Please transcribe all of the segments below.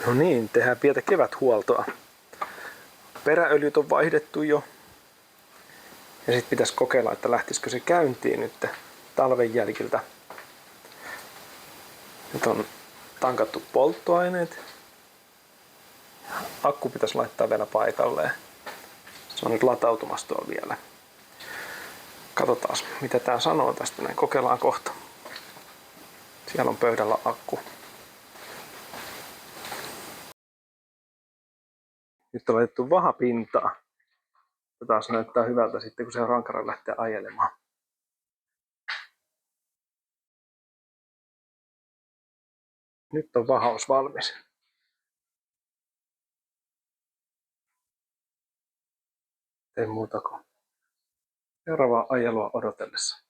No niin, tehdään pientä keväthuoltoa. Peräöljyt on vaihdettu jo. Ja sitten pitäisi kokeilla, että lähtisikö se käyntiin nyt talven jäljiltä. Nyt on tankattu polttoaineet. Akku pitäisi laittaa vielä paikalleen. Se on nyt latautumassa tuolla vielä. Katsotaan, mitä tää sanoo tästä. Näin kokeillaan kohta. Siellä on pöydällä akku. Nyt on laitettu vahapintaa. Ja taas näyttää hyvältä sitten, kun se rankara lähtee ajelemaan. Nyt on vahaus valmis. Ei muuta kuin seuraavaa ajelua odotellessa.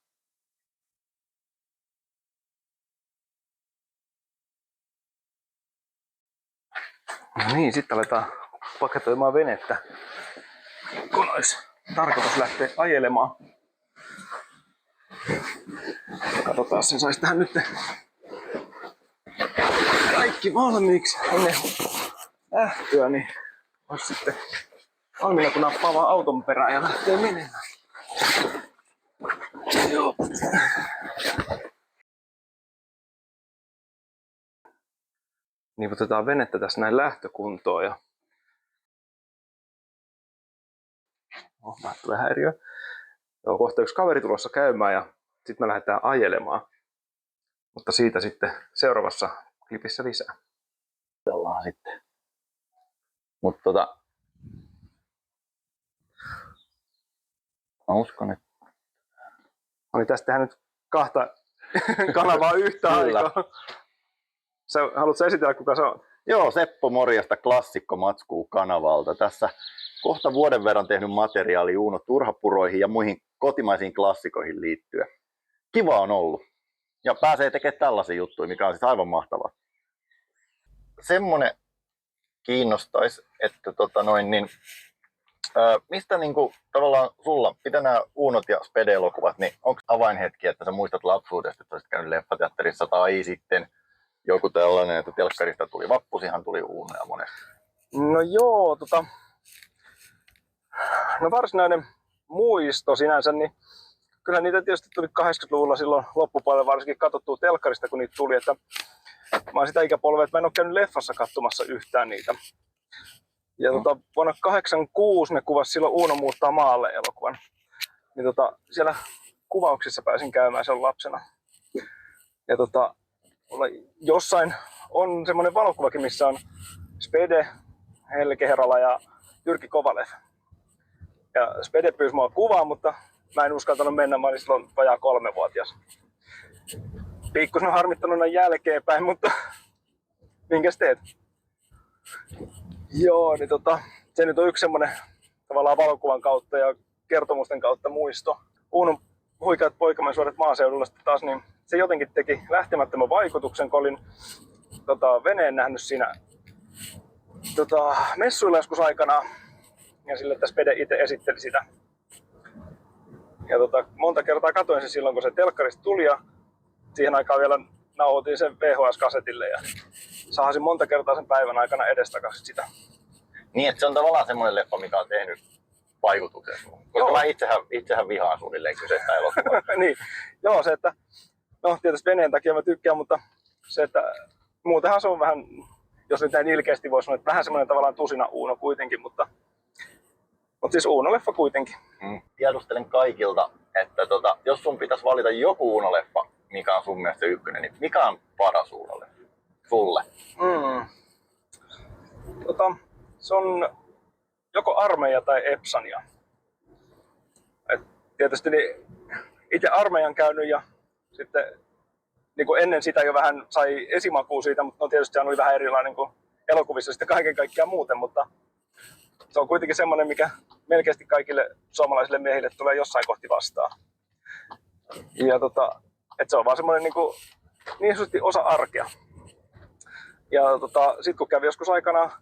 No niin, sitten aletaan paketoimaan venettä, kun olisi tarkoitus lähteä ajelemaan. Katsotaan, sen saisi tähän nyt kaikki valmiiksi ennen lähtöä, niin olisi sitten valmiina, kun nappaa vaan auton perään ja lähtee menemään. Joo. Niputetaan venettä tässä näin lähtökuntoon ja tulee häiriö. Joo, kohta yksi kaveri tulossa käymään ja sitten me lähdetään ajelemaan. Mutta siitä sitten seuraavassa klipissä lisää. Ollaan sitten. Mutta mä uskon, että oli tästä tehdä nyt kahta kanavaa yhtä aikaa. Haluatko esitellä, kuka se on? Joo, Seppo morjesta Klassikko Matskuu kanavalta. Tässä kohta vuoden verran tehnyt materiaali Uno turhapuroihin ja muihin kotimaisiin klassikoihin liittyen. Kiva on ollut. Ja pääsee tekemään tällaisia juttuja, mikä on siis aivan mahtavaa. Semmonen kiinnostaisi, että mistä niinku tavallaan sulla, mitä nämä Unot ja Spede-elokuvat, niin onko avainhetki, että sä muistat lapsuudesta, että olisit käynyt leffateatterissa tai sitten joku tällainen, että telkkarista tuli Vappusihan tuli Unoja monesti? No joo, no varsinainen muisto sinänsä, niin kyllä niitä tietysti tuli 80-luvulla silloin loppupuolella varsinkin katsottua telkkarista, kun niitä tuli, että mä oon sitä ikäpolvea, että mä en ole käynyt leffassa katsomassa yhtään niitä. Ja vuonna 1986 ne kuvasi silloin Uno muuttaa maalle elokuvan. Niin siellä kuvauksissa pääsin käymään sen lapsena. Ja jossain on semmoinen valokuvakin, missä on Spede, Helge Herala ja Jyrki Kovalev. Ja Spede pyysi mua kuvaan, mutta mä en uskaltanut mennä, mä olin silloin vajaa 3-vuotias. Pikkusen on harmittanut näin jälkeenpäin, mutta minkäs teet? Joo, niin se nyt on yksi semmonen tavallaan valokuvan kautta ja kertomusten kautta muisto. Unon huikeat poikamensuodet maaseudulla sitten taas, niin se jotenkin teki lähtemättömän vaikutuksen, kun olin veneen nähnyt siinä messuilla joskus aikanaan. Ja sille, että Spede itse esitteli sitä. Ja monta kertaa katoin sen silloin, kun se telkkarista tuli ja siihen aikaan vielä nauhoitin sen VHS-kasetille ja saasin monta kertaa sen päivän aikana edestakaisin sitä. Niin, että se on tavallaan semmoinen leffa, mikä on tehnyt vaikutuksen sinuun. Koska mä itsehän vihaan suunnilleen kyseistä elokuvaa. Niin, joo, se, että no tietysti veneen takia mä tykkään, mutta se, että muutenhan se on vähän, jos nyt näin ilkeästi voi sanoa, että vähän semmoinen tavallaan tusina Uno kuitenkin, mutta siis Uno-leffa kuitenkin. Tiedustelen kaikilta, että jos sun pitäisi valita joku Uno-leffa, mikä on sun mielestä se ykkönen, niin mikä on paras Uno-leffa sulle? Se on joko Armeija tai Epsania. Et tietysti niin itse armeijan käynyt ja sitten niin kuin ennen sitä jo vähän sai esimakua siitä, mutta tietysti se on vähän erilainen kuin elokuvissa sitten kaiken kaikkiaan muuten, mutta se on kuitenkin semmoinen, mikä melkein kaikille suomalaisille miehille tulee jossain kohti vastaan. Ja että se on vaan semmoinen niin sanotusti osa arkea. Ja sit kun kävi joskus aikanaan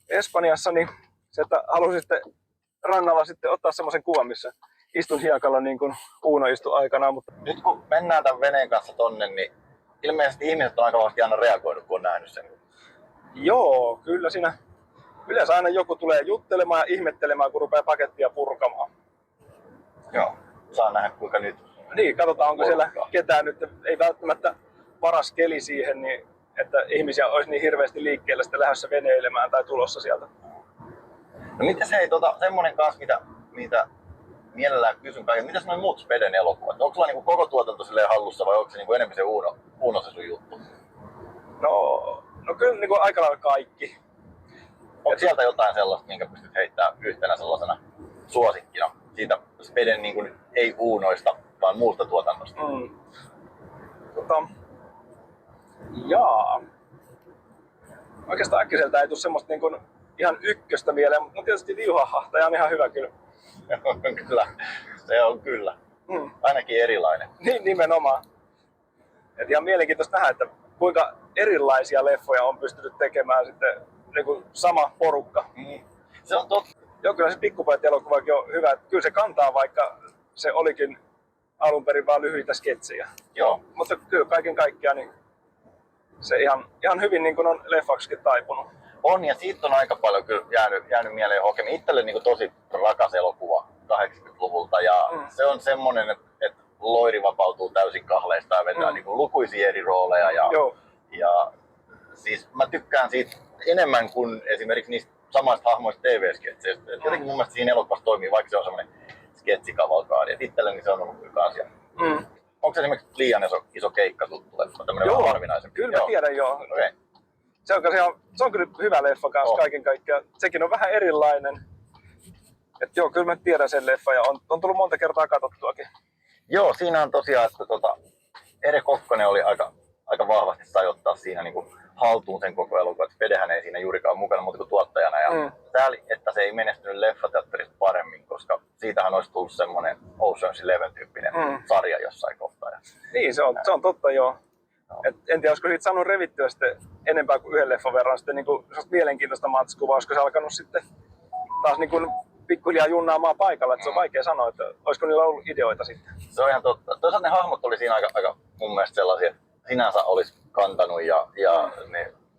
Espanjassa, niin se, että halusin sitten rannalla sitten ottaa semmoisen kuvan, missä istun hiekalla niin kuin Uno istui aikanaan. Mutta nyt kun mennään tämän veneen kanssa tonne, niin ilmeisesti ihmiset on aika vahvasti aina reagoinut, kun on nähnyt sen. Joo, kyllä siinä yleensä aina joku tulee juttelemaan ja ihmettelemään, kun rupeaa pakettia purkamaan. Joo. Saa nähdä kuinka nyt. Niin, katsotaan onko siellä Porukkaa. ketään nyt. Ei välttämättä paras keli siihen, niin, että ihmisiä olisi niin hirveästi liikkeellä sitten lähdössä veneilemään tai tulossa sieltä. No mitäs hei, semmonen kanssa, mitä mielellään kysyn kaiken. Mitäs noin muut Speden elokuvat? Onko sulla niinku koko tuotanto silleen hallussa vai onko se niinku enemmän se Uno se sun juttu? No kyllä niin kuin aika lailla kaikki. Onko sieltä jotain sellaista, minkä pystyt heittämään yhtenä sellaisena suosikkina? Siitä Speden niinku ei Unoista, vaan muusta tuotannosta. Jaa. Oikeastaan äkkiseltä ei tule semmoista niin kuin ihan ykköstä mieleen, mutta tietysti Viuhahahtaja on ihan hyvä kyllä. Kyllä, se on kyllä. Ainakin erilainen. Niin nimenomaan. Et ihan mielenkiintoista nähdä, että kuinka erilaisia leffoja on pystynyt tekemään sitten niin kuin sama porukka. Se on totta. Joo, kyllä se Pikkupojat elokuvakin on hyvä. Kyllä se kantaa, vaikka se olikin alun perin vaan lyhyitä sketsejä. Joo. Mutta kyllä kaiken kaikkiaan niin se ihan hyvin niin kuin on leffaksikin taipunut. On, ja siitä on aika paljon kyllä jäänyt mieleen Hokemi. Itselle niin tosi rakas elokuva 80-luvulta, ja se on semmonen, että Loiri vapautuu täysin kahleista ja vetää niin lukuisia eri rooleja. Ja siis mä tykkään siitä enemmän kuin esimerkiksi niistä samoista hahmoista TV-sketseistä. Jotenkin mun mielestä siinä elokuvassa toimii, vaikka se on semmoinen sketsikavalkaadi. Itselleni se on ollut hyvä asia. Onko se esimerkiksi liian iso keikka tuttu leffa? Joo, harvinaisempi? kyllä mä tiedän joo. Okay. Se on kyllä hyvä leffa kanssa kaiken kaikkiaan. Sekin on vähän erilainen. Et joo, kyllä mä tiedän sen leffa ja on tullut monta kertaa katsottuakin. Joo, siinä on tosiaan, että Ere Kokkonen oli aika vahvasti sai ottaa siinä niin kuin haltuun sen koko elokuvan. Spedehän ei siinä juurikaan mukana muuta kuin tuottajana. Ja sääli, että se ei menestynyt leffateatterissa paremmin, koska siitähän olisi tullut semmoinen Ocean's 11-tyyppinen sarja jossain kohtaa. Niin, se on totta joo. Et en tiedä, olisiko siitä saanut revittyä sitten enempää kuin yhden leffan verran sitten niin kuin mielenkiintoista matskua, vai olisiko se alkanut sitten taas niin kuin pikkuhiljaa junnaamaan paikalla, että se on vaikea sanoa, että olisiko niillä ollut ideoita sitten. Se on ihan totta. Toisaalta ne hahmot oli siinä aika mun mielestä sellaisia, että sinänsä olisi kantanut ja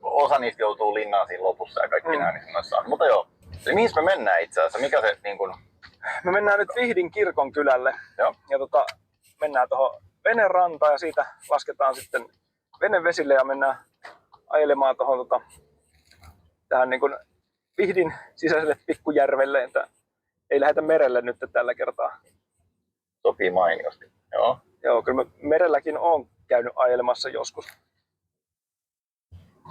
osa niistä joutuu linnaan siinä lopussa ja kaikki näin, niin sanoissaan. Mutta joo, eli mihin me mennään itse asiassa? Mikä se niin kuin... Me mennään nyt Vihdin kirkonkylälle. Joo. Ja mennään tuohon venerantaan ja siitä lasketaan sitten venevesille ja mennään ajelemaan tuohon tähän niin kuin Vihdin sisäiselle pikkujärvelle, että ei lähdetä merelle nyt tällä kertaa. Sopii mainiosti. Joo. Joo, kyllä mä merelläkin olen käynyt ajelemassa joskus.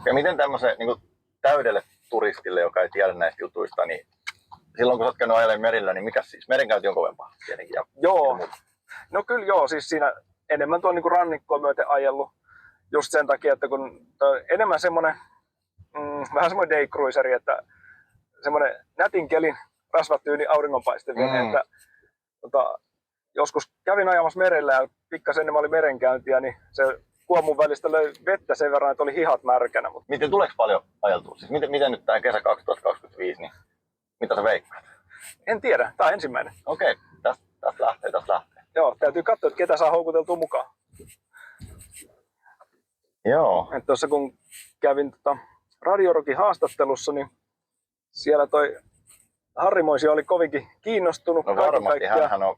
Ja miten tämmöisen niin kuin täydelle turistille, joka ei tiedä näistä jutuista, niin silloin kun sä oot käynyt ajelemaan merillä, niin mikä siis? Merenkäynti on kovempaa tietenkin. Joo. No kyllä joo, siis siinä enemmän tuon niin rannikkoa myöten ajellut. Just sen takia, että kun enemmän semmoinen, vähän semmoinen daycruiseri, että semmoinen nätin kelin rasvatyyni auringonpaistevene, että joskus kävin ajamassa merellä ja pikkasen ennen mä olin merenkäyntiä, niin se kuomun välistä löi vettä sen verran, että oli hihat märkänä. Miten tuleeko paljon ajeltua? Siis miten nyt tämä kesä 2025, niin mitä sä veikkaat? En tiedä, tää on ensimmäinen. Okei, tästä lähtee. Joo, täytyy katsoa, että ketä saa houkuteltua mukaan. Joo. Tuossa kun kävin Radio Rockin haastattelussa, niin siellä toi Harrimoisi oli kovinkin kiinnostunut. No varmasti, hänhän on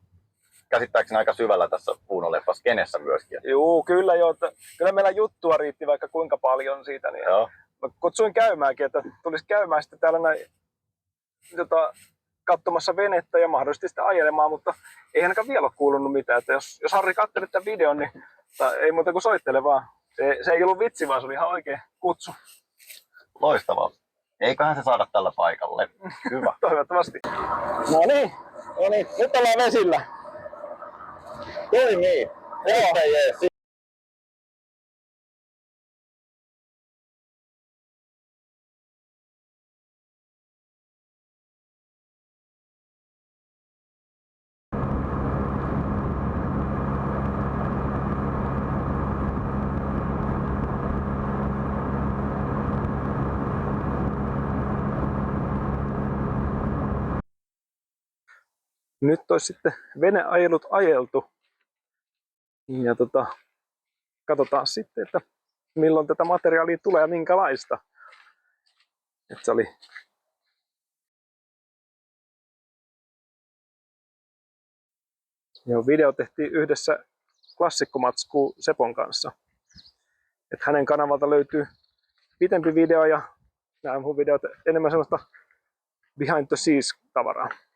käsittääkseni aika syvällä tässä Uno-leffassa kenessä myöskin. Joo, kyllä joo. Kyllä meillä juttua riitti vaikka kuinka paljon siitä. Niin joo. mä kutsuin käymäänkin, että tulisi käymään sitten täällä näin katsomassa venettä ja mahdollisesti sitä ajelemaan, mutta ei ainakaan vielä ole kuulunut mitään. Että jos Harri katselee tämän videon, niin ei muuta kuin soittele vaan. Se ei ollut vitsi, vaan se oli ihan oikea kutsu. Loistavaa. Eiköhän se saada tällä paikalle. Hyvä. Toivottavasti. No niin, nyt ollaan vesillä. Toimii. Joo. Jees. Nyt olisi sitten veneajelut ajeltu. Ja katsotaan sitten, että milloin tätä materiaalia tulee ja minkälaista. Et se oli ja video tehtiin yhdessä Klassikkomatskuu Sepon kanssa. Et hänen kanavalta löytyy pitempi video ja nämä mun videot enemmän sellaista behind the scenes -tavaraa.